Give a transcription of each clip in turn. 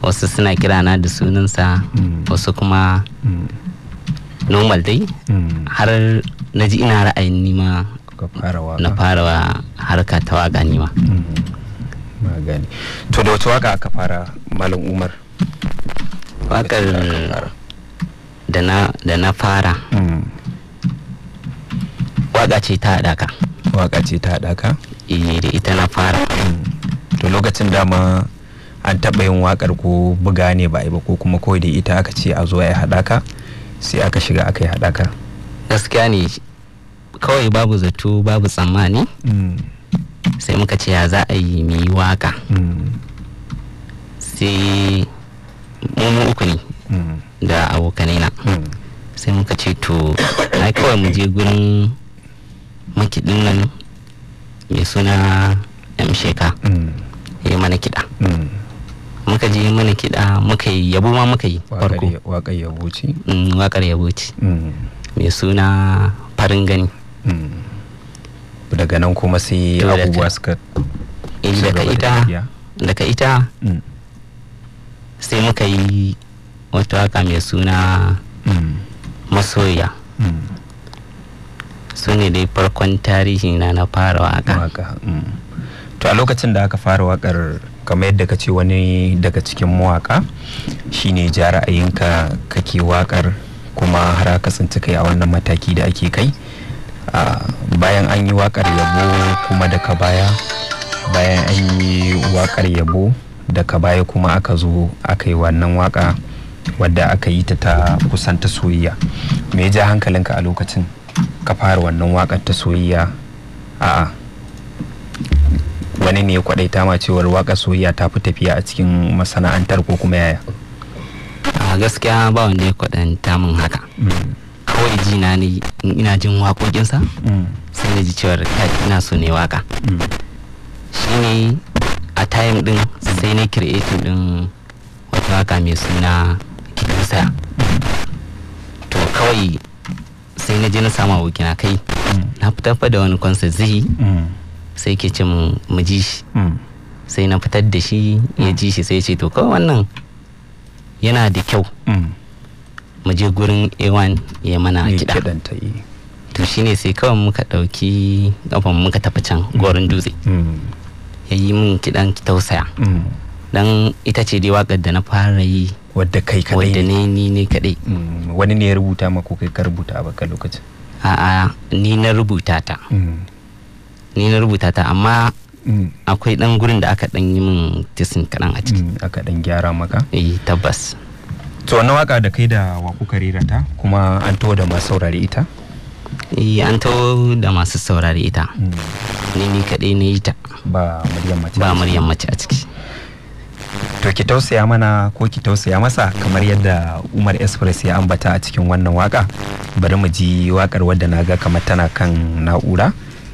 wasu suna kirana da sunansa wasu kuma normal dai har na ji ina ra'ayin nima na fara harka ta waka nima. Magani. To da wata waka aka fara Malam Umar? Wakar da na fara waka ce ta haɗaka. Waka ce ta haɗaka? Da ita na fara. To lokacin dama an taɓa yin wakar ko buga ne ba a yi ba ko kuma kawai da ita aka ce a zo a yi haɗaka sai aka shiga aka yi haɗaka? Gaskiya ne kawai babu zato babu tsammani sai muka ce ya za a yi mu yi waka sai mu uku ne da abokanai na sai muka ce to ai kawai mu je gurin makiɗin nan mai suna Sheka ya mana kiɗa. Muka je mana kiɗa muka yi yabo ma muka yi farko. Waƙar yabo ce? Waƙar yabo ce mai suna Farin Gani. Daga nan kuma sai abubuwa suka daga ita sai muka yi wata waka mai suna Masoya. Su ne dai farkon tarihi na fara waka. To a lokacin da aka fara wakar kamar yadda ka ce wani daga cikin mawaka shine ja ra'ayinka kake wakar kuma har aka tsinci kai a wannan mataki da ake kai. Bayan an yi wakar yabo kuma daga baya bayan an yi wakar yabo daga baya kuma aka zo aka yi wannan waka wadda aka yi ta kusan ta soyayya. Me ya ja hankalinka a lokacin ka fara wannan wakar ta soyayya? Wani ne ya kwadaita ma cewar wakar soyayya ta fi tafiya a cikin masana'antar ko kuma yaya? Gaskiya ba wanda ya kwadanta min haka. Kawai jina ne ina jin waƙoƙinsa sai na ji cewar ina so ne waka. Shine a time din sai na creating din wata waka mai suna Kitusaya. To kawai sai na je na samu abokina kai na fitar da wani concert zai sai ke ce mu ji shi sai na fitar da shi ya ji shi sai ce to kawai wannan yana da kyau mu je gurin A1 ya mana kiɗa. To shine sai kawai muka ɗauki kafan muka tafi can Goron Dutse ya yi min kiɗan Tausaya. Dan ita ce dai waƙar da na fara yi wadda kai kadai wadda ni kadai. Wani ne ya rubuta maka kai ka rubuta a baka lokacin? A'a ni na rubuta ta. Ni na rubuta ta amma akwai dan gurin da aka dan yi min tisin kadan a ciki. Aka dan gyara maka? Tabbas. To wannan waka da kai da wa kuka rera ta kuma an tawo da masu saurare ita? An tawo da masu saurare ita. Ni kadai ne ita. Ba Maryam mace. Ba Maryam mace a ciki. To ki tausaya mana ko ki tausaya masa kamar yadda Umar Express ya ambata a cikin wannan waka. Bari mu ji wakar wadda na ga kamar tana kan na'ura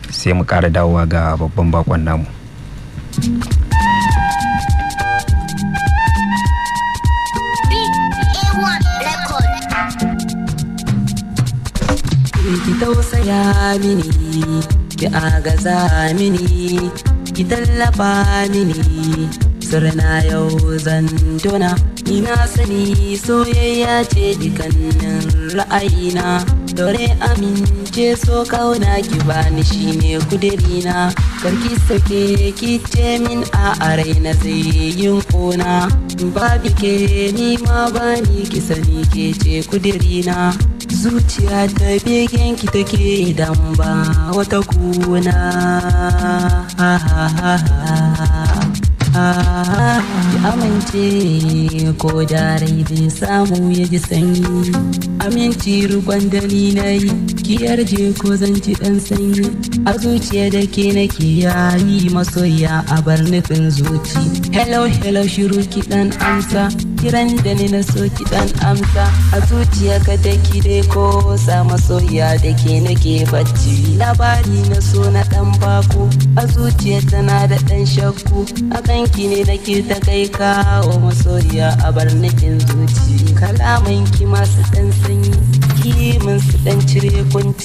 sai mu ƙara dawowa ga babban bakon namu. Ki tausaya mini, ki agaza mini, ki tallafa mini. Sirna yau zan tona, ina sani soyayya ce dukkanin ra'ayina. Dore amince so kauna ki bani shine kudirina. Karki sake ki ce min a raina zai yin kona. Babi ke ni ma bani ki sani ke ce kudirina. Zuciya ta begen ki take idan ba wata kuna. Ki amince ko da rai bai samu ya ji sanyi. Aminci rukon da ni na yi, ki yarje ko zan ci dan sanyi. A zuciya da ke nake yayi masoya a bar nufin zuci. Hello hello shiru ki dan amsa, kiran da ni na so ki dan amsa a zuciya ka da ki dai ko sa masoya da ke nake bacci labari na so na dan bako a zuciya tana da dan shakku akan ki ne nake ta kai kawo masoya a bar nakin zuci kalaman ki masu dan sanyi kimin su dan cire kunci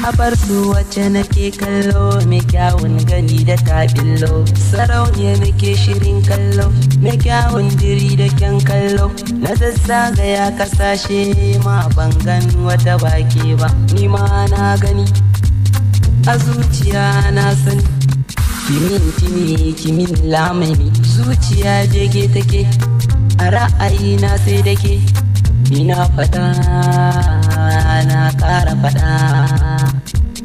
a bar su wacce nake kallo mai kyawun gani da tabillo sarauniya nake shirin kallo mai kyawun diri da kyan kallo na zazzagaya kasashe ma bangan wata baki ba ni ma na gani a zuciya na sani kimin tini kimin lamani zuciya bege take a ra'ayi na sai dake ni na fada na kara fada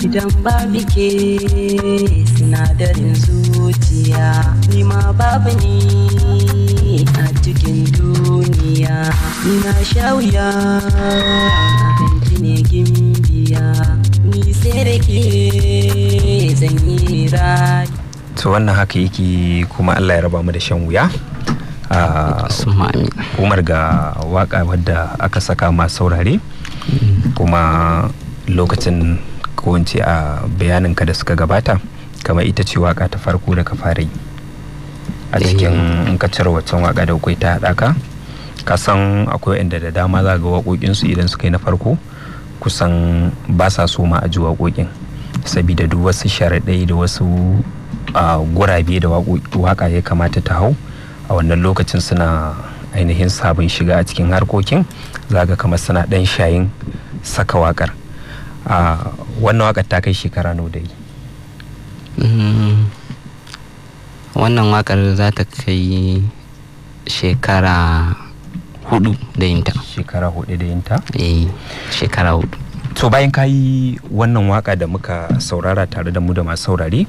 idan babu ke sinadarin zuciya ni ma babu ni a cikin duniya ni na sha wuya abinci ne gimbiya ni sai da ke zan yi rayu. To wannan haka yake kuma Allah ya raba mu da shan wuya. Umar, ga waka wadda aka saka masu saurare kuma lokacin ko in ce a bayaninka da suka gabata kamar ita ce waka ta farko da ka fara yi a cikin in ka cire waccan waka da kai ta haɗa ka san akwai inda da dama za ga waƙoƙinsu idan suka yi na farko kusan ba sa so ma a ji waƙoƙin sabida duk wasu sharaɗai da wasu gurabe da waka ya kamata ta hau a wannan lokacin suna ainihin sabon shiga a cikin harkokin zaga kamar suna dan shayin saka wakar. Wannan wakar ta kai shekara nawa da yi? Wannan wakar za ta kai shekara 4 da yinta. Shekara 4 da yinta? Shekara 4. To bayan ka yi wannan waka da muka saurara tare da mu da masu saurare,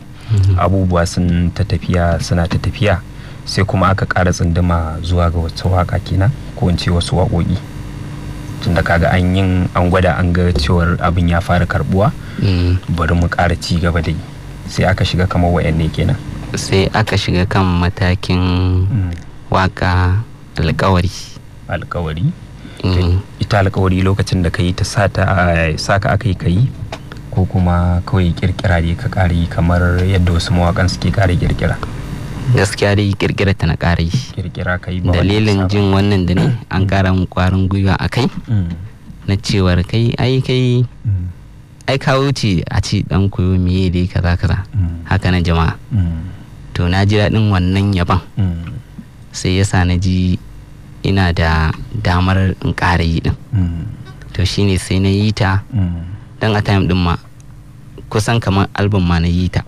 abubuwa sun ta tafiya suna ta tafiya sai kuma aka ƙara tsunduma zuwa ga wata waka kenan ko in ce wasu waƙoƙi tunda kaga an gwada an ga cewar abin ya fara karbuwa bari mu ƙara ci gaba da yi sai aka shiga kamar wayanne kenan sai aka shiga kan matakin waka alƙawari ita alƙawari lokacin da ka yi ta saka aka yi ka yi ko kuma kawai kirkira ne ka ƙara yi kamar yadda wasu mawaƙan suke ƙara kirkira? Gaskiya dai kirkira ta na ƙara yi. Kirkira kai ba dalilin jin wannan da ne an ƙara mun ƙwarin gwiwa a kai na cewar kai ka wuce a ci dan koyo miye dai kaza haka na jama'a to na ji daɗin wannan yaban sai yasa na ji ina da damar in ƙara yi din to shine sai na yi ta dan a time din ma kusan kamar album ma na yi ta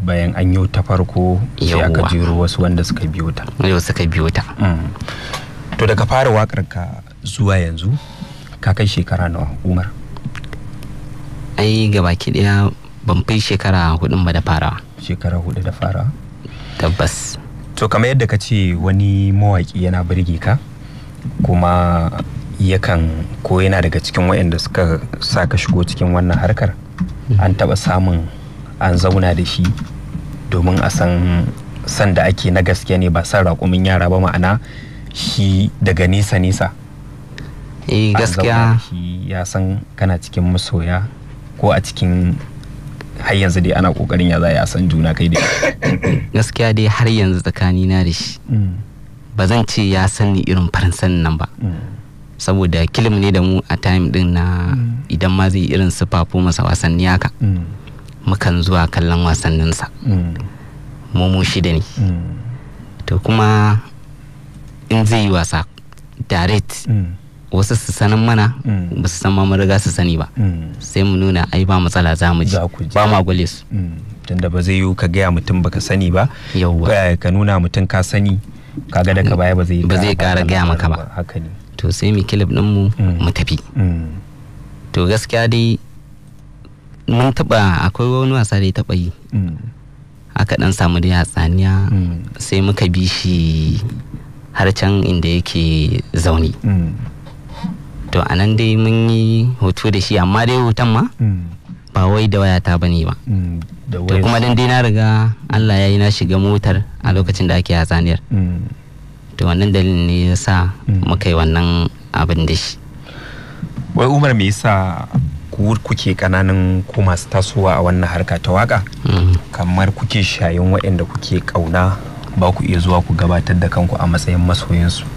bayan an yi ta farko sai aka jiro wasu wanda suka biyo ta. To daga fara wakar ka zuwa yanzu ka kai shekara nawa Umar? Ai gabaki daya ban fi shekara 4 ba da farawa. Shekara 4 da farawa? Tabbas. To kamar yadda ka ce wani mawaki yana birge ka kuma yakan ko yana daga cikin waɗanda suka sa ka shigo cikin wannan harkar an taɓa samun an zauna da shi domin a san da ake na gaske ne ba san raƙumin yara ba ma'ana shi daga nesa gaskiya shi ya san kana cikin masoya ko a cikin har yanzu dai ana kokarin ya za a san juna kai dai? Gaskiya dai har yanzu tsakanina da shi ba zan ce ya san ni irin farin sanin nan ba saboda kilim ne da mu a time din na idan ma zai irin su fafo masa wasanni haka mukan zuwa kallon wasanninsa mu shida ne to kuma in zai yi wasa direct wasu su sanin mana ba su san ma mun riga su sani ba sai mu nuna ai ba matsala za mu ji ba ma gwale su tunda ba zai yi ka gaya mutum baka sani ba yauwa ka nuna mutum ka sani kaga daga baya ba zai kara gaya maka ba haka ne to sai mu kilib din mu tafi to gaskiya dai mun taba akwai wani wasa da ya taba yi aka dan samu da hatsaniya sai muka bi shi har can inda yake zaune to anan dai mun yi hoto da shi amma dai hoton ma ba wai da wayata bane ba to kuma dan dai na riga Allah ya yi na shiga motar a lokacin da ake hatsaniyar to wannan dalilin ne ya sa muka yi wannan abin da shi. Wai Umar, me yasa kuke kananan ku masu tasowa a wannan harka ta waka kamar kuke shayin waɗanda kuke kauna ba ku iya zuwa ku gabatar da kanku a matsayin masoyinsu?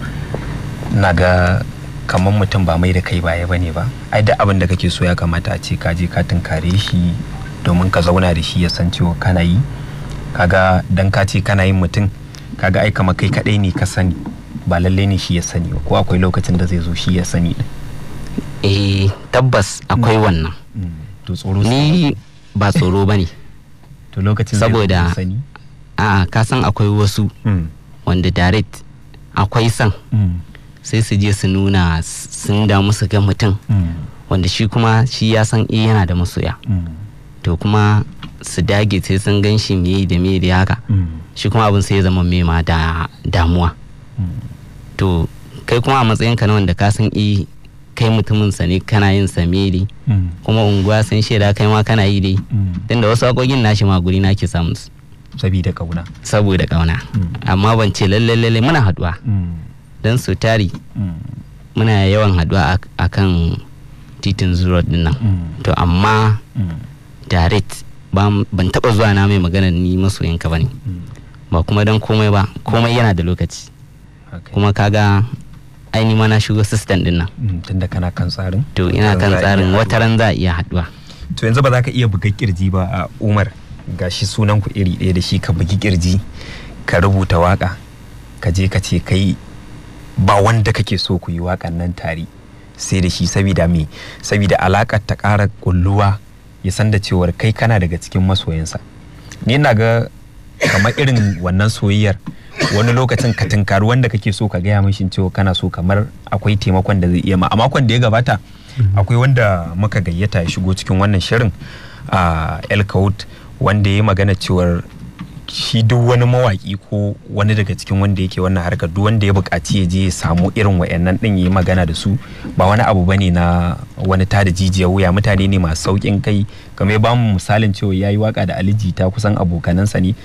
Na ga kamar mutum ba mai da kai baya bane ba, ai da abin da kake so ya kamata a ce ka je ka tunkare shi domin ka zauna da shi ya san cewa kana yi. Kaga dan ka ce kana yin mutum, kaga ai kamar kai kadai ne ka sani, ba lalle ne shi ya sani ba, ko akwai lokacin da zai zo shi ya sani din? Tabbas akwai wannan. To tsoro ni ba tsoro bane. To lokacin saboda sani ka san akwai wasu wanda direct akwai san sai su je su nuna sun damu su ga mutum wanda shi kuma shi ya san yana da masoya, to kuma su dage sai sun gan shi me da haka, shi kuma abin sai ya zama mema da damuwa. To kai kuma a matsayinka na wanda ka san kai mutumin sa ne, kana yin samiri kuma unguwa sun shaida kai ma kana yi dai, tunda wasu haƙoƙin nashi ma guri nake samun su saboda kauna. Amma ban ce lalle muna haduwa dan su tari muna yawan haduwa akan titin Zuro din nan, to amma direct ban taba zuwa na mai magana ni masoyinka bane, ba kuma dan komai ba, komai yana da lokaci. Kuma kaga aini ma na shigo system din nan tunda kana kan tsarin, to ina kan tsarin wata ran za a iya haduwa. To yanzu ba za ka iya buga kirji ba a Umar, gashi sunan ku iri ɗaya da shi, ka bugi kirji ka rubuta waka ka je ka ce kai ba wanda kake so ku yi wakan nan tare sai da shi, saboda me? Saboda alakar ta ƙara kulluwa, ya san da cewar kai kana daga cikin masoyansa. Ni ina ga kamar irin wannan soyayyar wani lokacin ka tunkari wanda kake so ka gaya mishi cewa kana so, kamar akwai taimakon da zai iya ma. A makon da ya gabata akwai wanda muka gayyata ya shigo cikin wannan shirin a Elkaut, wanda ya magana cewar shi duk wani mawaki ko wani daga cikin wanda yake wannan harkar, duk wanda ya buƙaci ya je ya samu irin wayannan din yi magana da su, ba wani abu bane na wani tada jijiyar wuya. Mutane ne masu saukin kai, kamar ba mu misalin cewa yayi waka da Ali Jita, kusan abokanansa ne.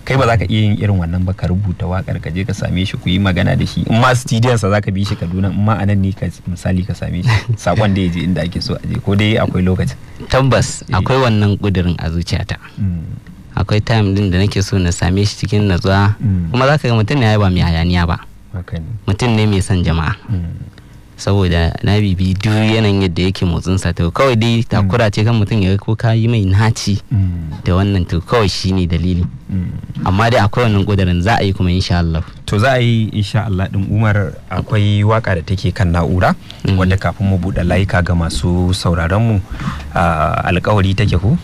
Kai ba za ka iya yin irin wannan ba, ka rubuta wakar ka je ka same shi ku yi magana da shi, in ma studiyon sa za ka bi shi Kaduna, in ma anan ne ka misali ka same shi, sakon da ya je inda ake so a je, ko dai akwai lokacin? Tabbas akwai wannan kudirin a zuciyata. Akwai time din da nake so na same shi cikin natsuwa, kuma za ka ga mutum ne ba mai hayaniya ba, mutum ne mai son jama'a. Saboda na bibi duk yanayin yadda yake motsin sa, to kawai dai takura ce kan mutum ya ko ka yi mai naci da wannan, to kawai shine dalili. Amma dai akwai wannan kudirin za a yi kuma insha Allah. To za a yi insha Allah din. Umar, akwai waka da take kan na'ura wadda kafin mu buɗe layuka ga masu sauraron mu, alƙawari take ko?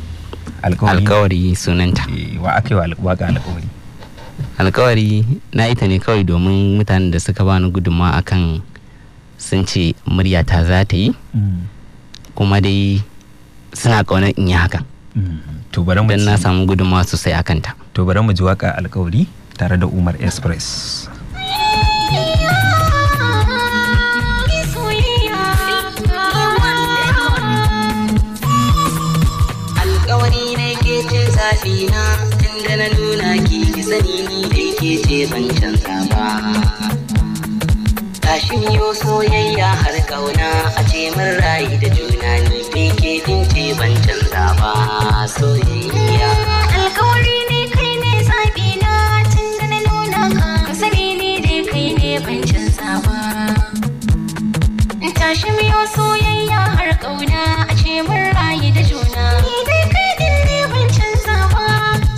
Alƙawari sunanta. Wa aka yi waka alƙawari? Alƙawari na ita ne kawai domin mutanen da suka bani gudunmawa akan sun ce muryata za ta yi, kuma dai suna ƙaunar in yi hakan. To bari mu dan na samu gudunmawa sosai akan ta. To bari mu ji waka alƙawari tare da Umar Express. Alƙawari ne ke ce safina, tunda na nuna ki sani ni dai ke ce ban canza ba. Tashi miyo soyayya har kauna, a ce min rayu da juna, ni kai ke ce ban canza ba. Soyayya alkawari ne, kai ne zaɓi na, tun da na nuna ka sani ni dai kai ne ban canza ba. Tashi miyo soyayya har kauna, a ce min rayu da juna, ni dai kai ne ban canza ba.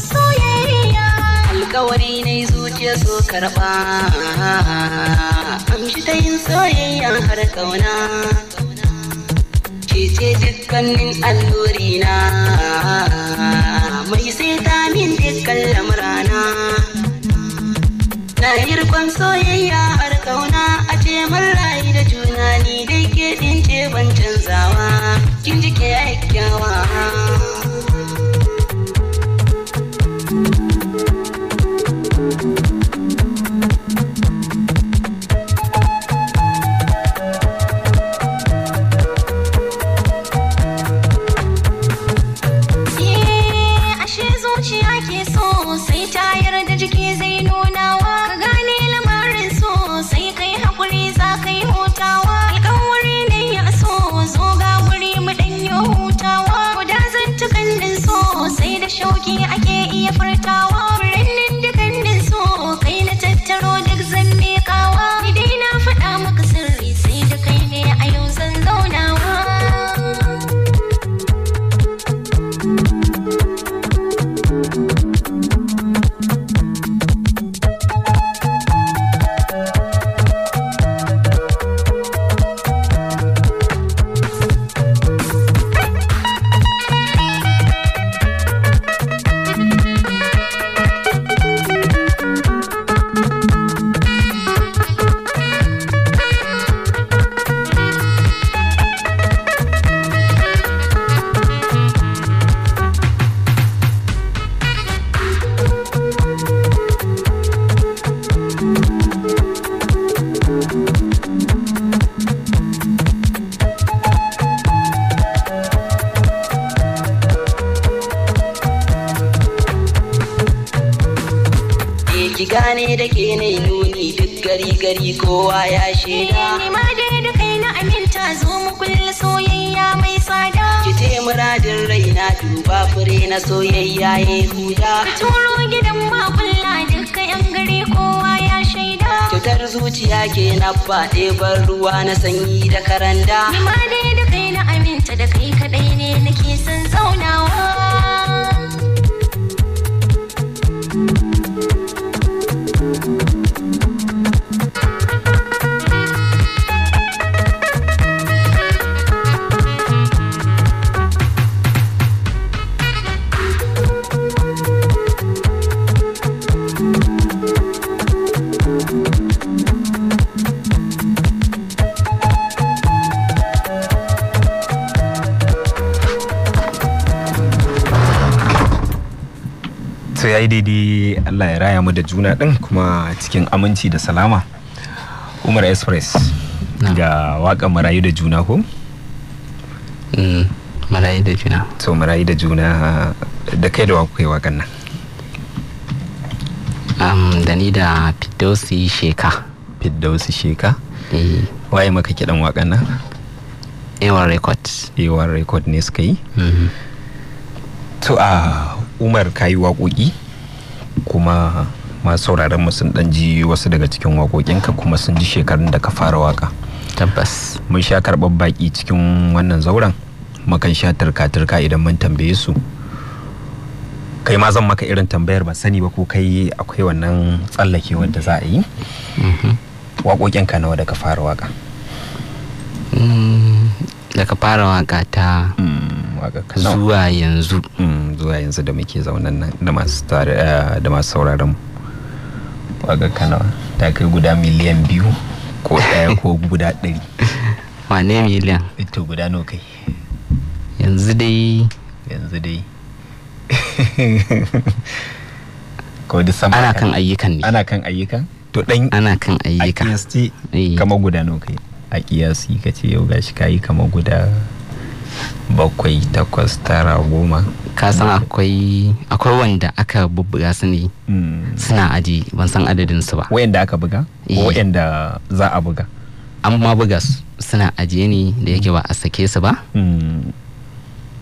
Soyayya alkawari ne, zuciya so karɓa, amshi ta yin soyayya har kauna, ce dukkanin allurina, mai sai ta min dukkan lamurana. Na yi rikon soyayya har kauna, a ce mun rayu da juna, ni dai ke ɗin ce ban canzawa, kin ji ke kyakkyawa. zuciya ke so, sai ta yarda jiki zai nuna wa, ka gane lamarin so. gari kowa ya shaida. Ni ma dai da kai na aminta zo mu kulle soyayya mai tsada. Ki ce muradin raina duba fure na soyayya ya huda. Ka turo gidan makulla duka yan gari kowa ya shaida. Kyautar zuciya ke na faɗe ban ruwa na sanyi da karanda. Ni ma dai da kai na aminta da kai kaɗai ne nake son zaunawa. to yayi daidai, Allah ya raya mu da juna din kuma cikin aminci da salama. Umar Express ga waka marayu da juna ko? Marayu da juna. To marayu da juna da kai da wa kai wakan nan? Da ni da Firdausi Sheka. Firdausi Sheka? Waye maka kiɗan wakan nan? A1 Records. A1 Record ne suka yi? To Umar kayi waƙoƙi kuma masu sauraron mu sun dan ji wasu daga cikin waƙoƙinka kuma sun ji shekarun da ka fara waka. Tabbas. Mun sha karɓar baƙi cikin wannan zauren, mukan sha turka-turka idan mun tambaye su. Kai ma zan maka irin tambayar ban sani ba ko kai akwai wannan tsallake wanda za a yi. Waƙoƙinka nawa da ka fara waka? Da ka fara waka ta zuwa yanzu. Zuwa yanzu da muke zaunan nan da masu sauraron mu. Waka kana ta kai guda miliyan 2 ko 1 ko guda 100. Wane miliyan? Ito guda nawa kai? Yanzu dai ko da sama ana kan ayyukan ne. Ana kan ayyukan? To dan ana kan ayyuka. A kiyasti kamar guda nawa kai? A kiyasi kace yau gashi kayi kamar guda 7, 8, 9, 10. Ka san akwai wanda aka bubbuga su ne suna aji, ban san adadin su ba. Wayanda aka buga ko wayanda za a buga? An ma buga su suna ajiye ne da yake ba a sake su ba.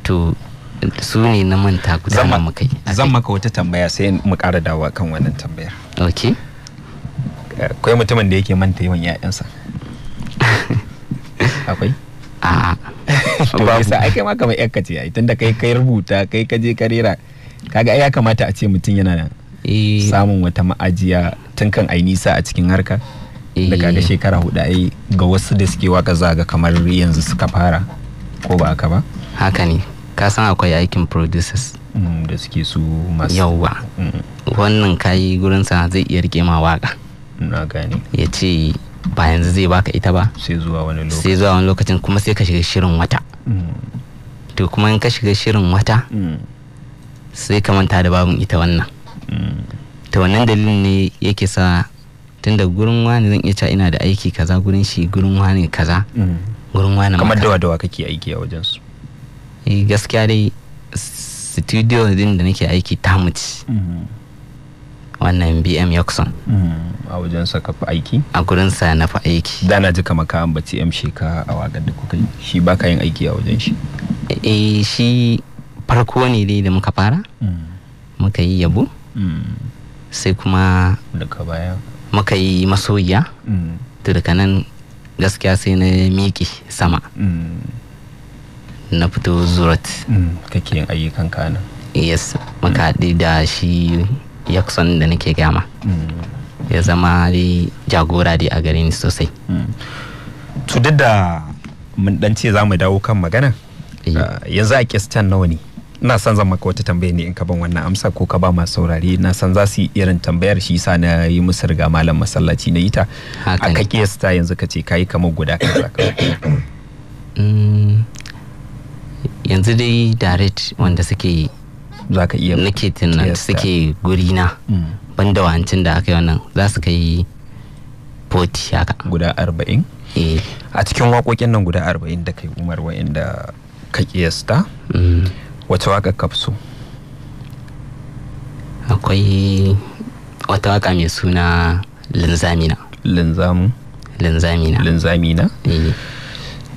To su ne na manta guda na muka yi. Zan maka wata tambaya sai mu ƙara dawowa kan wannan tambayar. Okay. Akwai mutumin da yake manta yawan 'ya'yansa? Akwai? A'a. To bisa ai kai ma kamar yakka ce ai tunda kai rubuta kai ka je ka rera, kaga ai ya kamata a ce mutum yana samun wata ma'ajiya tun kan ai nisa a cikin harka. Da kaga shekara 4 ai ga wasu da suke waka zaga kamar yanzu suka fara, ko ba haka ba? Haka ne. Ka san akwai aikin producers da suke su masu yauwa. Wannan kayi gurin sa zai iya rike ma waka. Na gane. Ya ce ba yanzu zai baka ita ba sai zuwa wani lokacin kuma sai ka shiga shirin wata. To kuma in ka shiga shirin wata sai ka manta da babun ita wannan. To wannan dalilin ne yake sa tunda gurin wani zan iya cewa ina da aiki kaza, gurin shi gurin wani kaza, gurin wani kamar dawa kake aiki a wajen su? Gaskiya dai studio din da nake aiki ta muci wannan BM Yoxon. A wajen sa ka fi aiki? A gurin sa na fi aiki. Da na ji kamar ka ambaci M Sheka a wakar da kuka yi, shi baka yin aiki a wajen shi? Shi farko ne dai da muka fara muka yi yabo, sai kuma daga baya muka yi masoyiya. To daga nan gaskiya sai na miƙe sama, na fito zurat. Kake yin ayyukan kana? Yes, muka haɗu da shi Yakson da nake gama. Ya zama dai jagora dai a gare ni sosai. To duk da mun dan ce za mu dawo kan magana, yanzu a kistan nawa ne? Ina son zan maka wata tambaya ne, in ka ban wannan amsa ko ka ba masu saurare na san za su yi irin tambayar, shi sa na yi musu riga malam masallaci na yi ta. Aka kiyasta yanzu ka ce kayi kamar guda kaza. Yanzu dai direct wanda suke za ka iya nake tunan suke guri na banda wancin da aka yi wannan za su kai 40 haka. Guda 40? A cikin waƙoƙin nan guda 40 da kai Umar wa'inda ka kiyasta, wace waka ka fi so? Akwai wata waka mai suna Linzamina. linzami na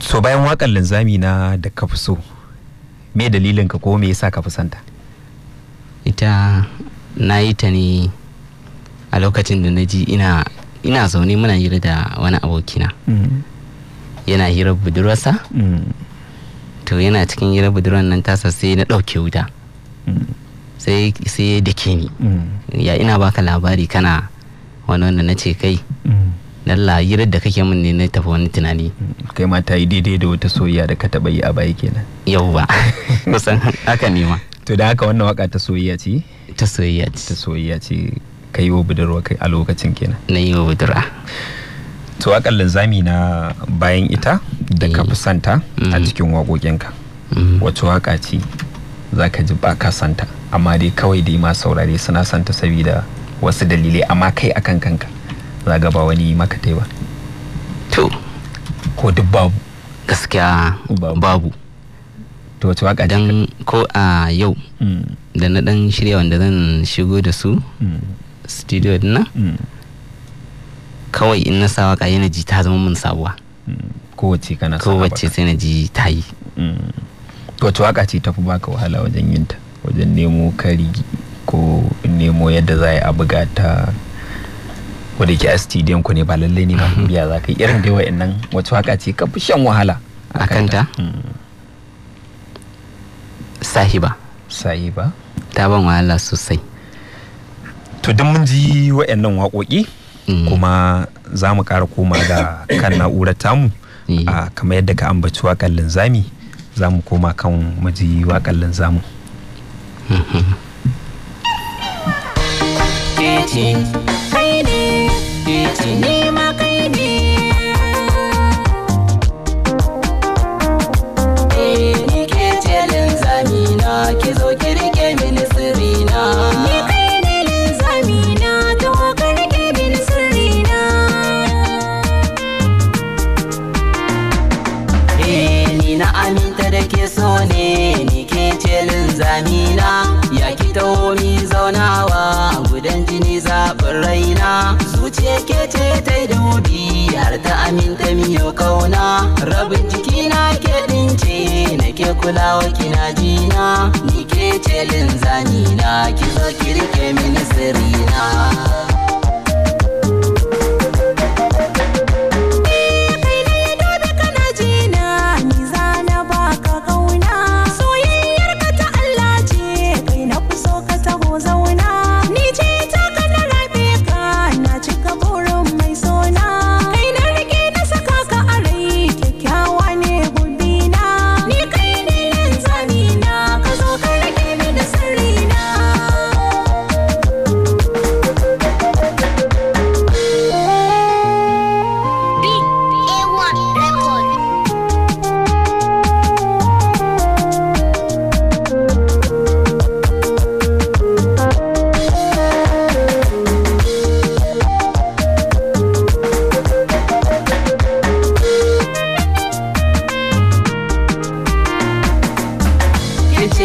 so bayan wakar linzami na da ka fi so, me dalilin ka ko me yasa ka fi santa? ita na yi ta ne a lokacin da na ji ina zaune muna hira da wani abokina yana hirar budurwarsa to yana cikin hirar budurwar nan tasa sai na ɗauke wuta sai ya dake ni ya ina baka labari kana wani wanda na ce kai lalla hirar da kake min ne na tafi wani tunani. Kai ma ta yi daidai da wata soyayya da ka taɓa yi a baya kenan. Yau ba kusan haka ne ma. To da haka wannan waka ta soyayya ce? Ta soyayya ce ka yi wa budurwa kai a lokacin kenan. Na yi wa budurwa. To waƙar linzami na bayan ita da ka fi santa a cikin waƙoƙinka wacce waƙa ce za ka ji ba ka santa amma dai kawai dai ma saurare suna santa saboda wasu dalilai amma kai akan kanka za ga ba wani maka tai ba? To ko duk babu? Gaskiya babu. To wace waka dan ko a yau da na dan shirya wanda zan shigo da su studio din nan kawai in na sa waka yana ji ta zama mun sabuwa. Kowace kana sa? Kowace sai na ji ta yi. Wace waka ce tafi baka wahala wajen yin ta, wajen nemo kari ko nemo yadda za a buga ta wadda ke a studio ku ne ba lallai ne ba biya za ka yi irin da wa'annan wacce waka ce ka fi shan wahala a kanta? Sahiba ta ban wahala sosai. To duk mun ji wa'annan waƙoƙi kuma za mu ƙara koma ga kan na'urar tamu kamar yadda ka ambaci waƙar linzami za mu koma kan mu ji waƙar linzamin. Ni ma kai ne, ni ke ce linzami na, ki zo ki rike mini sirri na. Ni kai ne linzami na, to ka rike mini sirri na. Ni na aminta da ke so ne, ni ke ce linzami na, ya ki taho mi zaunawa gudan jini zaɓin raina. Zuciya ke ce ta yi dubi har ta aminta miyo kauna, rabin jikina ke ɗince na ke kulawa kina jina. Ni ke ce linzami na, ki zo ki rike mini sirrina.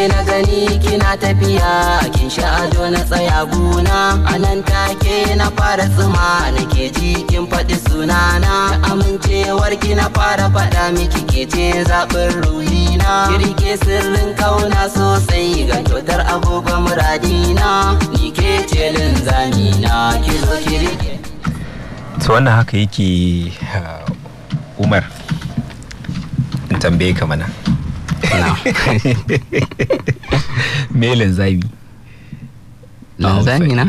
Na gani kina tafiya kin sha ado na tsaya guna, anan take na fara tsuma nake ji kin faɗi sunana. Amincewar ki na fara faɗa miki ke ce zaɓin ruhina, kirke sirrin kauna sosai ga kyautar agogon muradina. Ni ke ce linzami na, ki zo ki rike. To wannan haka yake Umar, in tambaye ka mana me linzami? Linzami na?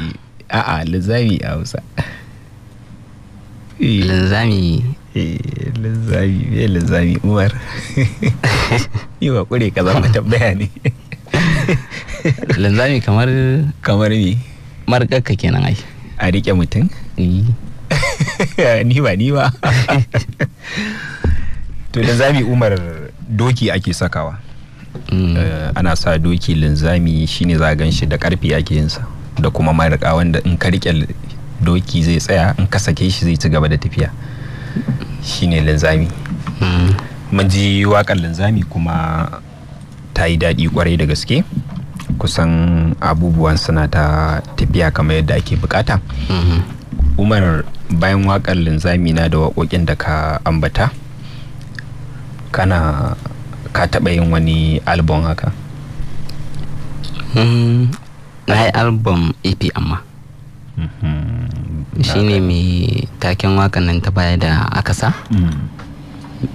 A'a linzami a Hausa. Linzami me linzami Umar? Yi wa kure ka zama tambaya ne. Linzami kamar me? Marƙarka kenan ai. A riƙe mutum? Ni ba. To linzami Umar doki ake sakawa. Ana sa doki linzami shine za a gan shi da karfi ake yinsa da kuma marika wanda in ka rike doki zai tsaya, in ka sake shi zai ci gaba da tafiya, shine linzami. Mun ji waƙar linzami kuma ta yi daɗi kwarai da gaske, kusan abubuwan suna ta tafiya kamar yadda ake bukata. Umar, bayan waƙar linzami na da waƙoƙin da ka ambata, ka taɓa yin wani album haka? Na yi album EP amma shi ne mai taken waƙan nan ta baya da aka sa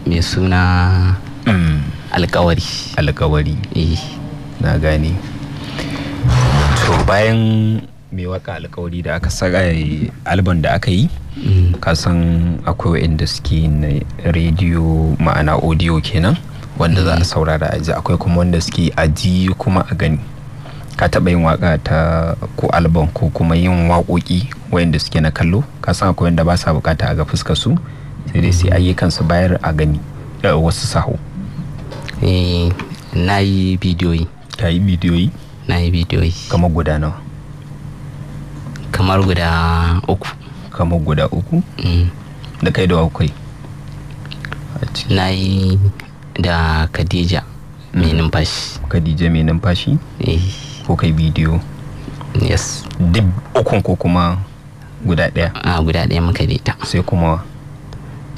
mai suna alƙawari. Na gane. To bayan mai waka alƙawari da aka saka album da aka yi, kasan akwai wa'inda suke na rediyo, ma'ana audio kenan, wanda za a saurara a ji, akwai kuma wanda suke aji kuma a gani. Ka taɓa yin waka ta ko album ko kuma yin waƙoƙi wa'inda suke na kallo? Kasan akwai wanda ba sa bukata a ga fuskar su, sai dai sai ayyukan su bayar a gani da wasu saho. Na yi bidiyoyi. Ka yi bidiyoyi? Na yi bidiyoyi. Kamar guda nawa? Kamar guda 3. Kamar guda 3? Da kai da wakwai? Na yi da Khadija mai numfashi. Khadija mai numfashi? Ko kai bidiyo? Yes. Duk 3 ko kuma guda 1? Guda 1 muka yi ta. Sai kuma?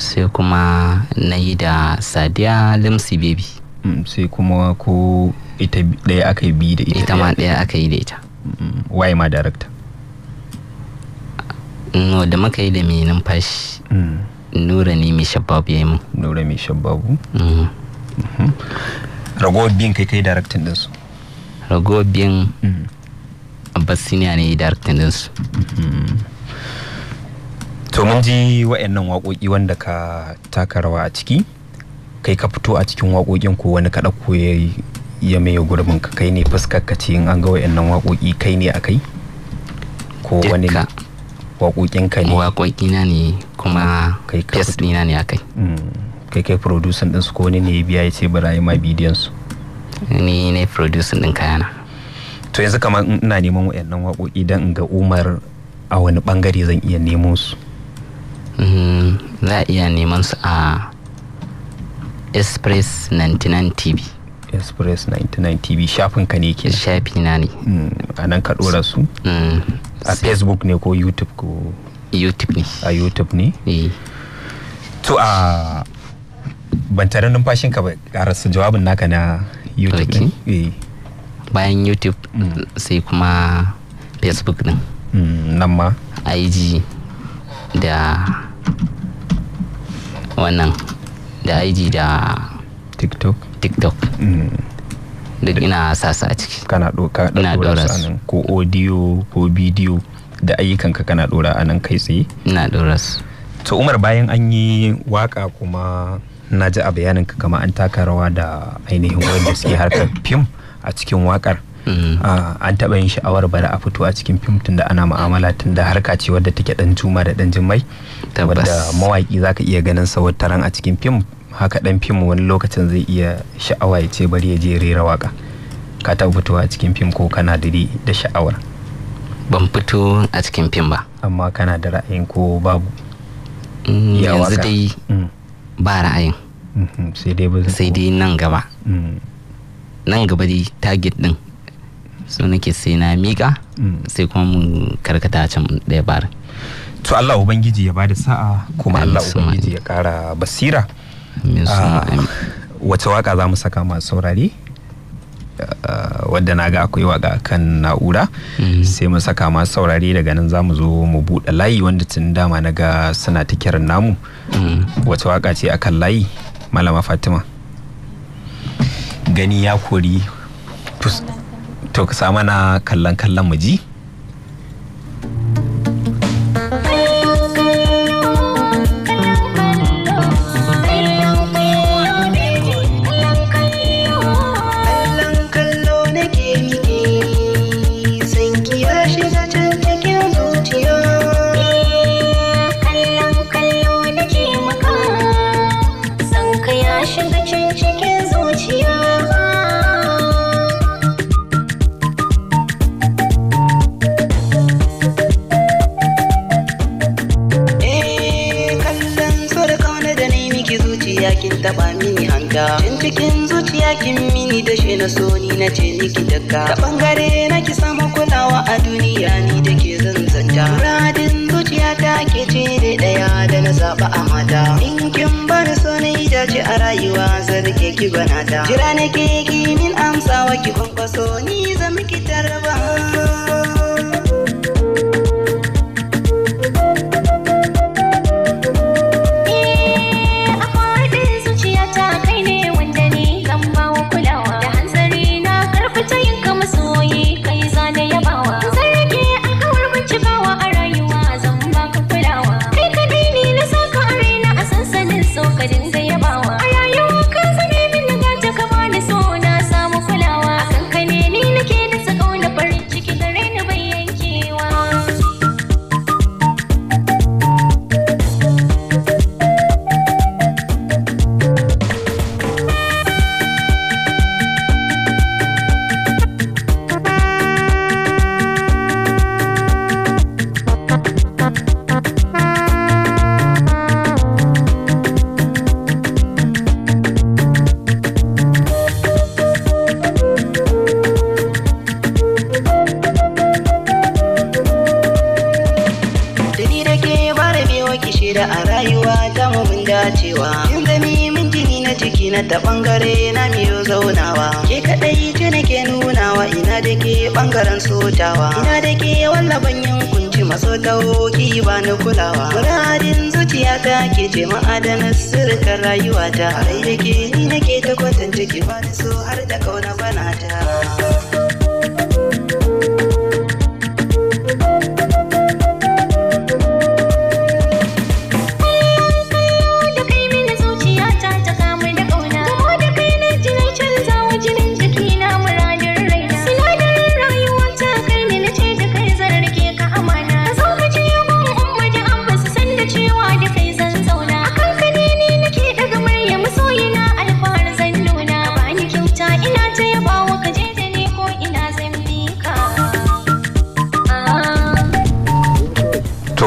Sai kuma na yi da Sadiya Limsi Baby. Sai kuma ko ita ɗaya aka yi bi da ita? Ita ma ɗaya aka yi da ita. Waye ma director? No, da muka yi da mai numfashi. Nura ne mai shababu ya yi mun. Nura mai shababu? Ragowar biyan kai directing ɗinsu? Ragowar biyan Abbasiniya ne directing ɗinsu. To mun ji wa'annan waƙoƙi wanda ka taka rawa a ciki, kai ka fito a cikin waƙoƙin ko wani ka ɗauko ya maye gurbin ka, kai ne fuskar ka ce in an ga wa'annan waƙoƙi kai ne a kai? Ko wani waƙoƙin ka ne? Waƙoƙina ne kuma test ɗina ne a kai. Kai producing ɗinsu ko wani ne ya biya ya ce bari a yi ma bidiyon su? Ni ne producing ɗin kayana. To yanzu kamar ina neman wa'annan waƙoƙi don in ga Umar a wani ɓangare zan iya nemo su? Za a iya neman su a Express 99 TV. Express 99 TV shafin ka ne ke? Shafi na ne. A nan ka ɗora su? A Facebook ne ko YouTube ko? YouTube ne. A YouTube ne? To ban tare numfashin ka ba, ƙarasa jawabin naka na YouTube ne? Bayan YouTube sai kuma Facebook din. Nan ma? IG da wannan da IG da TikTok. Duk ina sasa a ciki. Kana ɗora su anan ko audio ko bidiyo da ayyukanka kana ɗora anan kai tsaye? Ina ɗora su. To Umar, bayan an yi waka kuma na ji a bayaninka kama an taka rawa da ainihin wanda suke harkar fim a cikin wakar. An taɓa yin sha'awar bari a fito a cikin fim tunda ana mu'amala tunda harka ce wadda take dan juma da dan jimmai, wadda mawaki zaka iya ganin sa wataran a cikin fim, haka dan fim wani lokacin zai iya sha'awa ya ce bari ya je rera waka. Ka taɓa fitowa a cikin fim ko kana da sha'awar? Ban fito a cikin fim ba, amma kana da ra'ayin ko babu? Yanzu dai ba ra'ayin, sai dai nan gaba. Nan gaba dai target din so nake sai na miƙa, sai kuma mun karkata can ɗaya bara. To Allah Ubangiji ya bada sa'a, kuma Allah Ubangiji ya ƙara basira. Wace waka za mu saka masu saurare? Wadda na ga akwai waka kan na'ura, sai mu saka masu saurare, daga nan za mu zo mu buɗe layi wanda tun dama na ga suna ta kiran namu. Wace waka ce akan layi, Malama Fatima? Gani ya kori to ka sa mana kallon mu ji. cikin zuciya kin mini da shi na so ni na ce miki daga ta bangare na ki samu kulawa a duniya ni da ke zanzanta muradin zuciya ta zaɓa a mata. In kin bani so na yi dace a rayuwa zan rike ki gwanata. Jira nake ki min amsawa ki kwankwaso ni zan miki tarba. A rayuwa ta mun dacewa kin zami min jini na ciki na ta bangare na miyo zaunawa ke kadai ce nake nunawa ina da ke bangaren sotawa ina da ke wallaban yankunci maso taho ki ba ni kulawa muradin zuciya ta ke ce ma'adanar sirrin rayuwa ta rai da ke ni nake ta kwatanta ki ba ni so har da kauna bana ta.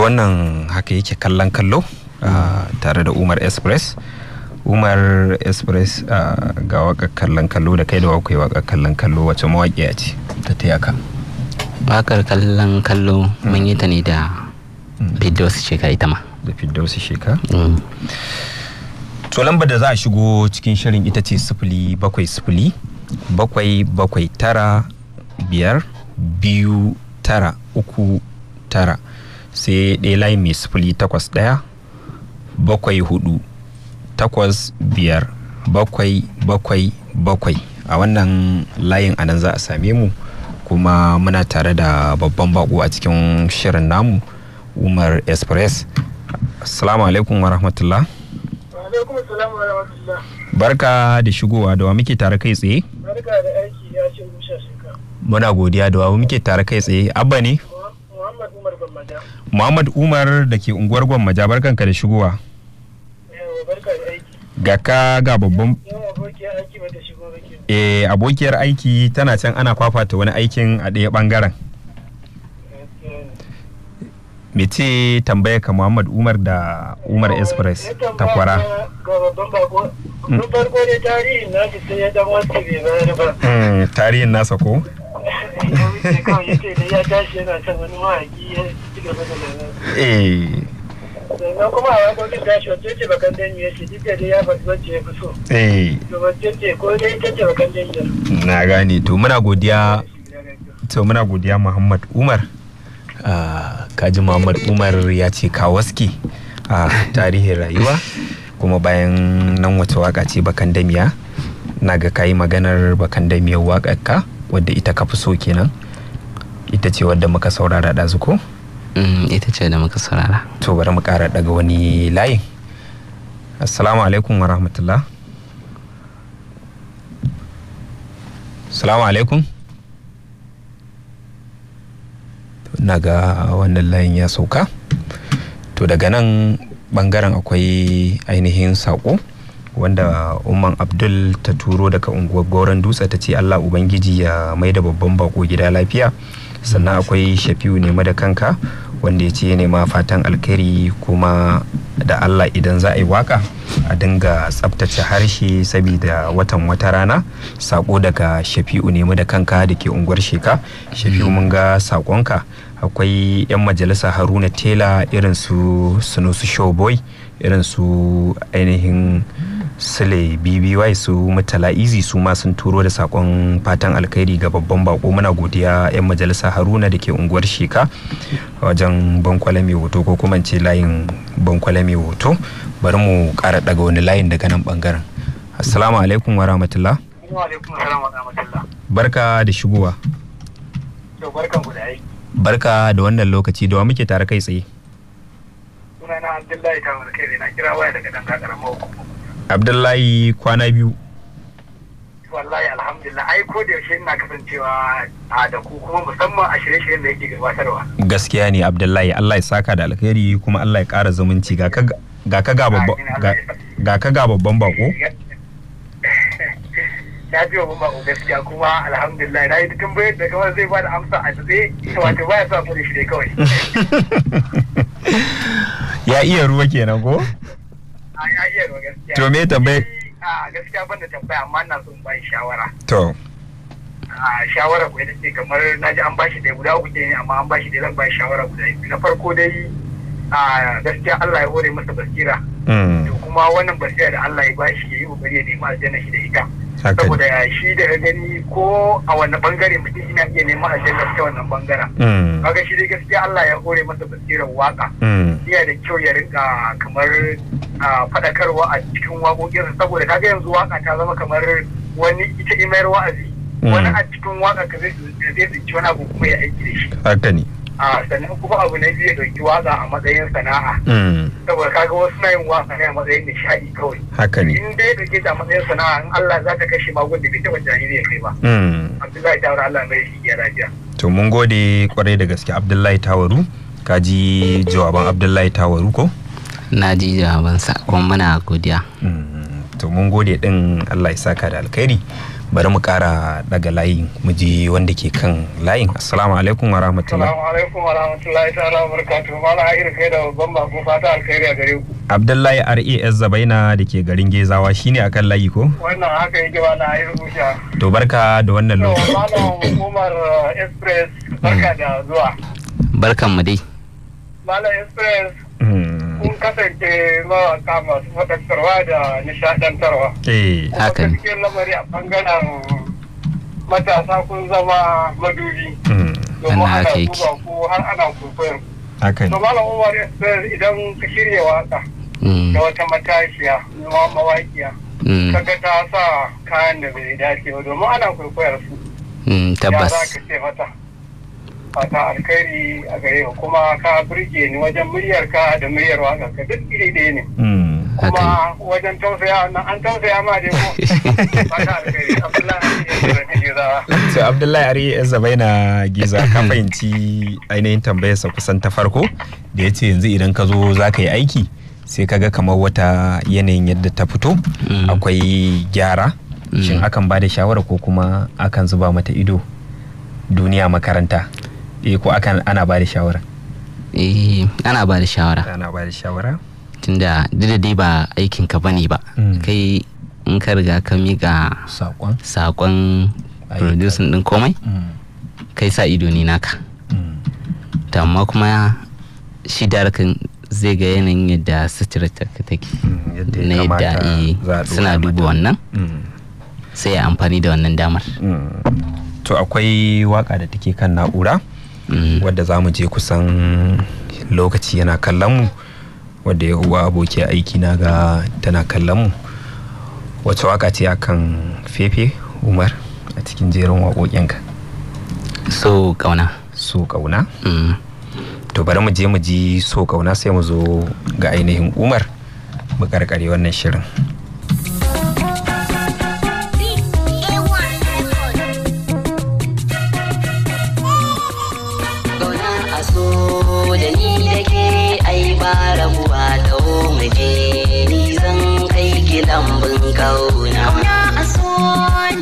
Wannan haka yake kallon kallo tare da Umar Express. Ga wakar kallon kallo da kai da wakai wakar kallon kallo wace mawaƙiya ce ta taya ka? Wakar kallon kallo mun yi ta ne da Firdausi Sheka ita ma. Da Firdausi Sheka? To lambar da za a shigo cikin shirin ita ce 070 779 sai ɗaya layi mai 081 7485777 a wannan layin anan za a same mu kuma muna tare da babban bako a cikin shirin namu Umar Express. Assalamu alaikum wa rahmatullah. Wa alaikum assalam wa rahmatullah. Barka da shigowa, da wa muke tare kai tsaye? Barka da aiki, ya ce Musa Sheka. Muna godiya, da wa muke tare kai tsaye? Abba ne? Muhammad Umar Gwammaja. Muhammad Umar da ke unguwar Gwammaja, barkanka da shigowa. Yawa, barka da aiki. Ga ka ga babban abokiyar aiki ba ta shigo ba ke. Abokiyar aiki tana can ana fafata wani aikin a ɗaya bangaren. Mece tambaya ka Muhammad Umar da Umar Express takwara? Ga babban bako. Mun farko ne tarihin na sai ya dan wasu bai bayar ba. Tarihin nasa ko? Kawai yace da ya tashi yana son wani mawaƙi ya ci gaba da lalata. Sannan kuma a wakokin tashi wacce ce bakan danyi ya ce duk da ya faɗi wacce ya fi so. To wacce ce ko dai ita ce bakan danyi. Na gane, to muna godiya Muhammad Umar. Kaji Muhammad Umar ya ce kawaski a tarihin rayuwa, kuma bayan nan wace waka ce bakan damiya, na ga kayi maganar bakan damiyar wakar ka wadda ita ka fi so kenan, ita ce wadda muka saurara ɗazu ko? Ita ce da muka saurara. To bari mu ƙara daga wani layin. Assalamu alaikum wa rahmatullah. Assalamu alaikum. Na ga wannan layin ya sauka. To daga nan bangaren akwai ainihin sako wanda Umman Abdul ta turo daga unguwar Goron Dutse, ta ce Allah Ubangiji ya mai da babban bako gida lafiya. Sannan akwai Shafi'u nema da kanka wanda ya ce nema fatan alkhairi, kuma da Allah idan za a yi waka a dinga tsabtace harshe saboda watan wata rana. Sako daga Shafi'u nema da kanka da ke unguwar Sheka. Shafi'u mun ga sakonka. Akwai 'yan majalisa Haruna Tela irin su Sunusu Showboy irin su ainihin Sule BBY su Mutala Easy su ma sun turo da sakon fatan alkhairi ga babban bako. Muna godiya 'yan majalisa Haruna da ke unguwar Sheka wajen Bankwale mai hoto ko kuma ce layin Bankwale mai hoto. Bari mu ƙara daga wani layin daga nan bangaren. Assalamu alaikum wa rahmatullah. Wa alaikum assalam wa rahmatullah. Barka da shigowa. To barkan ku da aiki. Barka da wannan lokaci, da wa muke tare kai tsaye? Sunana Abdullahi Tawar kai na kira waya daga dan karamar hukuma. Abdullahi, kwana biyu. Wallahi alhamdulillah, ai ko da yaushe ina kasancewa da ku kuma musamman a shirye-shiryen da yake gabatarwa. Gaskiya ne Abdullahi, Allah ya saka da alkhairi kuma Allah ya ƙara zumunci. Ga ka ga babban bako. Na ji babban bako gaskiya kuma alhamdulillah, na yi dukkan bayan da kawai zai bada amsa a tsaye, wato baya sa mu da shi kawai. Ya iya ruwa kenan ko? Ya iya ruwa gaskiya. To me tambaye? Gaskiya ban da tambaya amma ina son bai shawara. To. Shawara ko ita ce kamar naji an bashi da guda uku ne amma an bashi da zan bai shawara guda biyu. Na farko dai gaskiya Allah ya hore masa basira. To kuma wannan basira da Allah ya bashi yayi kokari ya nemi aljanna shi da ita. Saboda shi da gani ko a wannan bangare mutum ina iya neman aljanna ta wannan bangaren. Kaga shi dai gaskiya Allah ya hore masa basirar waka. Iya da kyau ya rinka kamar faɗakarwa a cikin waƙoƙinsa, saboda kaga yanzu waka ta zama kamar wani ita imayar wa'azi. Wani a cikin waka ka zai tsinci wani abu kuma ya aiki da shi. Haka ne. Sannan kuma abu na biyu ya ɗauki waka a matsayin sana'a. Saboda kaga wasu na yin waka ne a matsayin nishaɗi kawai. Haka ne. In dai ɗauke ta a matsayin sana'a, in Allah za ta kashe magun da bai taɓa tunani ya kai ba. Abdullahi Tawaru, Allah mai shi ya lafiya. To mun gode kwarai da gaske Abdullahi Tawaru. Ka ji jawaban Abdullahi Tawaru ko? Na ji jawabansa kuma muna godiya. To mun gode din, Allah ya saka da alkhairi. Bari mu kara daga layi mu ji wanda ke kan layin. Assalamu alaikum wa rahmatullahi. Assalamu alaikum wa rahmatullahi ta'ala wa barakatuhu. Malam Ahir kai da babban bako, fata alkhairi a gare ku. Abdullahi RAS Zabaina da ke garin Gezawa shine akan layi ko? Wannan haka yake ba na Ahir Musha. To barka da wannan lokaci. Malam Umar Express, barka da zuwa. Barkan mu dai. Malam Express, kun kasance mawaka masu faɗakarwa da nishaɗantarwa. Haka ne. Cikin lamari a ɓangaren matasa kun zama madubi. Domin ana duba ko har ana kwaikwayon. Haka ne. To Malam Umar Express, idan ka shirya waka da wata matashiya, mawaƙiya, kaga ta sa kayan da bai dace ba domin ana kwaikwayar su. Tabbas. Ya za ka ce mata? Fata alkhairi a gare ka, kuma ka burge ni wajen muryarka da muryar waƙarka duk iri ɗaya ne. Kuma wajen tausaya nan an tausaya ma dai ko. Fata alkhairi. Abdullahi Ari Zabaina Giza, ka fahimci ainihin tambayarsa kusan ta farko da ya ce yanzu idan ka zo za ka yi aiki sai ka ga kamar wata yanayin yadda ta fito akwai gyara. Shin akan ba da shawara ko kuma akan zuba mata ido? Duniya makaranta. Ko ana ba da shawara? Ana ba da shawara. Ana ba da shawara? Tunda dai ba aikin ka bane ba. Kai in ka riga ka miƙa saƙon producing din komai, kai sa ido ne naka. Amma kuma shi darakan zai ga yanayin yadda sutura ta take, na yadda suna duba wannan, sai ya amfani da wannan damar. To akwai waka da take kan na'ura wadda za mu je kusan lokaci yana kallon mu, wadda ya uwa aboki aiki na ga tana kallon mu. Wace waka ce akan Fefe Umar a cikin jerin waƙoƙinka? So Kauna. So Kauna? To bari mu je mu ji So Kauna sai mu zo ga ainihin Umar mu karkare wannan shirin. Lambun kauna a so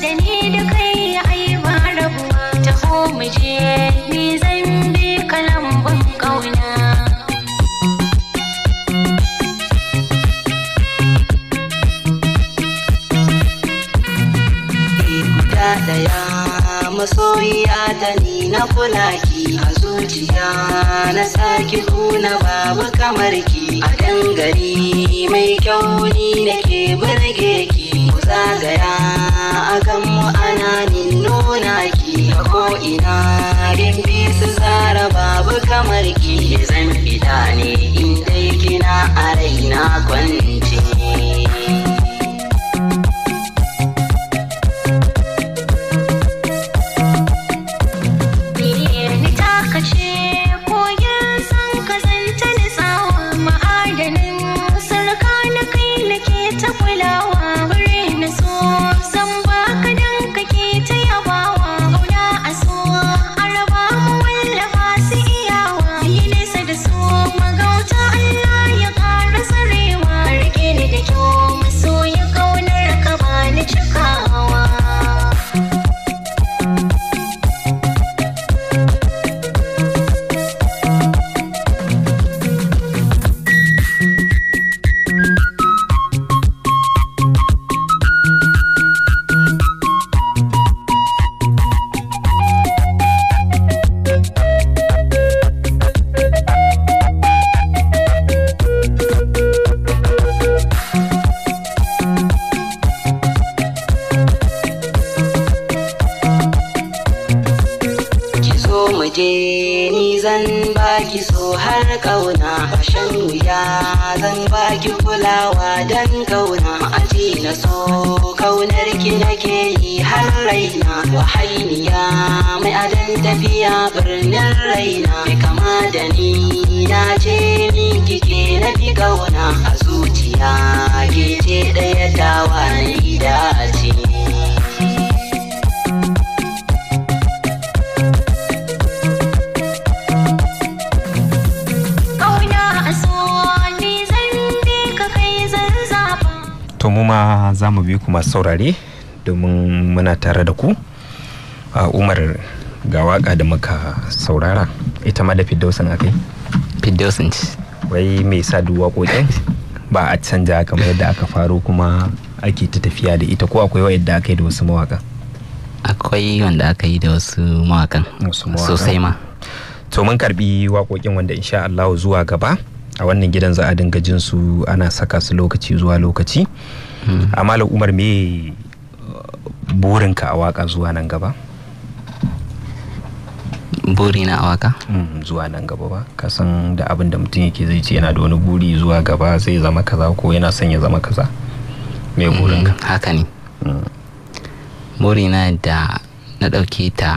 da ni da kai ai ba rabuwa, taho mu je ni zan bi ka lambun kauna. masoyiya ta ni na kula ki a zuciya na saki kuna babu kamar ki a dangare mai kyau ni nake burge ki ku zagaya a kan mu ana nuna ki a ko'ina gindi su zara babu kamar ki zan fita ne in dai kina a raina kwance. Ni zan baki so har kauna shan wuya zan baki kulawa dan kauna aji na so kaunar ki nake yi har raina wahainiya mai adan tafiya birnin raina mai kama da ni na ce min kike na fi kauna a zuciya ke ce ɗaya tawa na dace. To mu ma za mu bi ku masu saurare domin muna tare da ku. Umar, ga waka da muka saurara ita ma da Firdausin akai? Firdausin ce. Wai me yasa duk waƙoƙin ba a canja kamar yadda aka faro kuma ake ta tafiya da ita, ko akwai wa'yanda aka yi da wasu mawaƙan? Akwai wanda aka yi da wasu mawaƙan sosai ma. To mun karbi waƙoƙin wanda insha Allah zuwa gaba a wannan gidan za a dinga jin su ana saka su lokaci zuwa lokaci. Amma Umar, me burinka a waka zuwa nan gaba? Burina a waka? Zuwa nan gaba ba, kasan da abin da mutum yake zai ce yana da wani buri zuwa gaba zai zama kaza ko yana son ya zama kaza. Me burinka? Haka ne. Burina da na ɗauke ta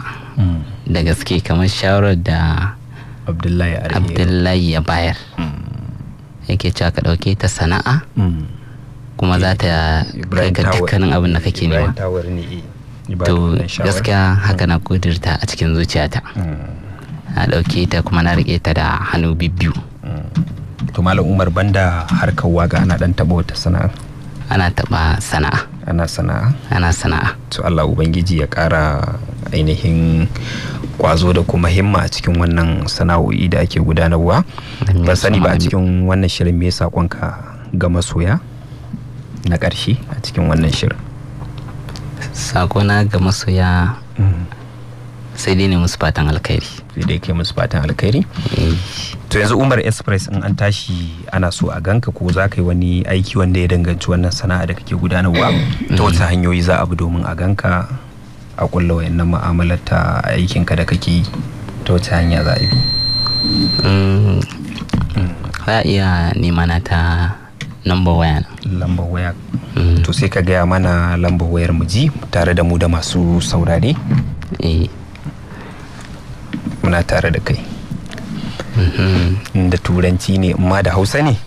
da gaske kamar shawarar da Abdullahi ya bayar. Yake cewa ka ɗauke ta sana'a kuma za ta ga dukkanin abin da kake nema. To gaskiya haka na kudurta a cikin zuciyata. Na ɗauke ta kuma na riƙe ta da hannu bibbiyu. To Malam Umar, banda harkar waka ana ɗan taɓa wata sana'a? Ana taɓa sana'a. Ana sana'a. To Allah Ubangiji ya ƙara ainihin kwazo da kuma himma a cikin wannan sana'o'i da ake gudanarwa. Ban sani ba a cikin wannan shirin me sakonka ga masoya na ƙarshe a cikin wannan shirin? Sakona ga masoya sai dai ne musu fatan alkhairi. Sai dai kai musu fatan alkhairi? To yanzu Umar Express in an tashi ana so a ganka, ko za ka yi wani aiki wanda ya danganci wannan sana'a da kake gudanarwa, ta wasu hanyoyi za a bi domin a ganka a kulla wayannan mu'amalar ta aikinka da kake yi, ta wace hanya za a bi? Za a iya nema na ta lambar waya. Lambar waya. To sai ka gaya mana lambar wayar mu ji tare da mu da masu saurare. Muna tare da kai. Da turanci ne amma da Hausa ne?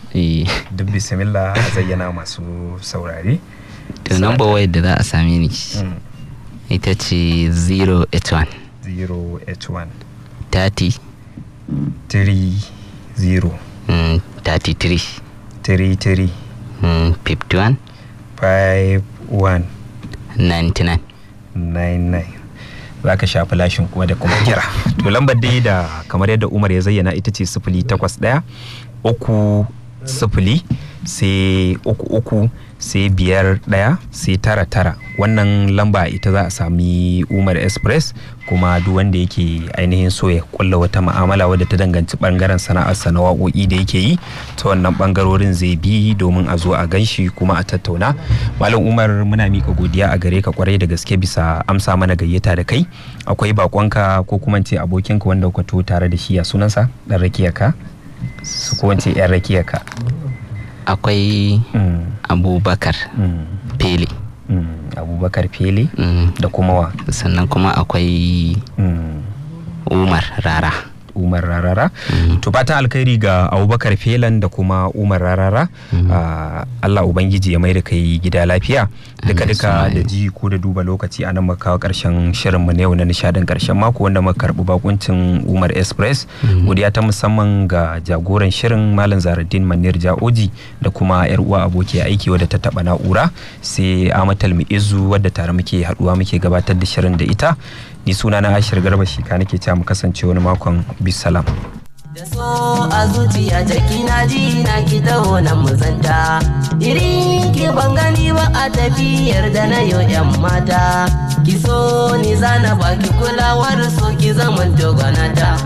Duk bismillah, zayyana masu saurare. To lambar wayar da za a same ni ita ce 081 30 30 33 51 99. Za ka sha flashin kuma da kuma kira. To lambar dai da kamar yadda Umar ya zayyana ita ce 081 3 0 sai 33 sai 51 sai 99. Wannan lamba ita za a sami Umar Express, kuma duk wanda yake ainihin so ya kulla wata mu'amala wadda ta danganci bangaren sana'arsa na waƙoƙi da yake yi, ta wannan bangarorin zai bi domin a zo a ganshi kuma a tattauna. Malam Umar, muna mika godiya a gare ka kwarai da gaske bisa amsa mana gayyata da kai. Akwai bakonka ko kuma ce abokinka wanda kuka to tare da shi, ya sunansa dan rakiyarka su ko wance yan rakiyarka? Akwai Abubakar Pele. Abubakar Pele da kuma wa? Sannan kuma akwai Umar Rara. Umar Rarara. To fatan alkhairi ga Abubakar Felan da kuma Umar Rarara. Allah ubangiji ya mai da kai gida lafiya. Duka da ji ko da duba lokaci a nan muka kawo karshen shirin mu na yau na nishadin karshen mako, wanda muka karbi bakuncin Umar Express. Godiya ta musamman ga jagoran shirin Malam Zaruddin Manir Jaoji da kuma yar uwa aboki aiki wadda ta taba na'ura, sai Amatal Mi'izu wadda tare muke haduwa muke gabatar da shirin da ita. Ni sunana Ashir Garba Shika, nake cewa mu kasance wani makon. Bisalam. Da so a zuciya jaki na ji na ki taho nan muzanta, irin ki ban gani ba a tafiyar da na yo yan mata, ki so ni zana baki kulawar so ki zaman dogonata.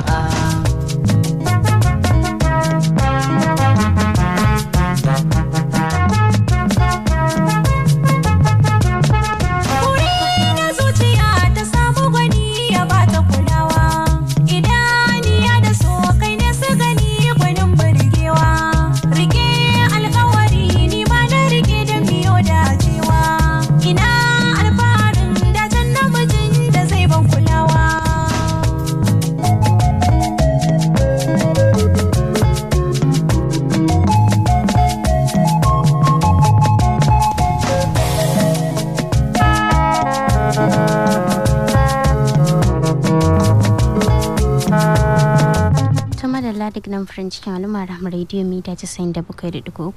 Daga nan farin cikin al'umma Rahama Radio Mita 97.3.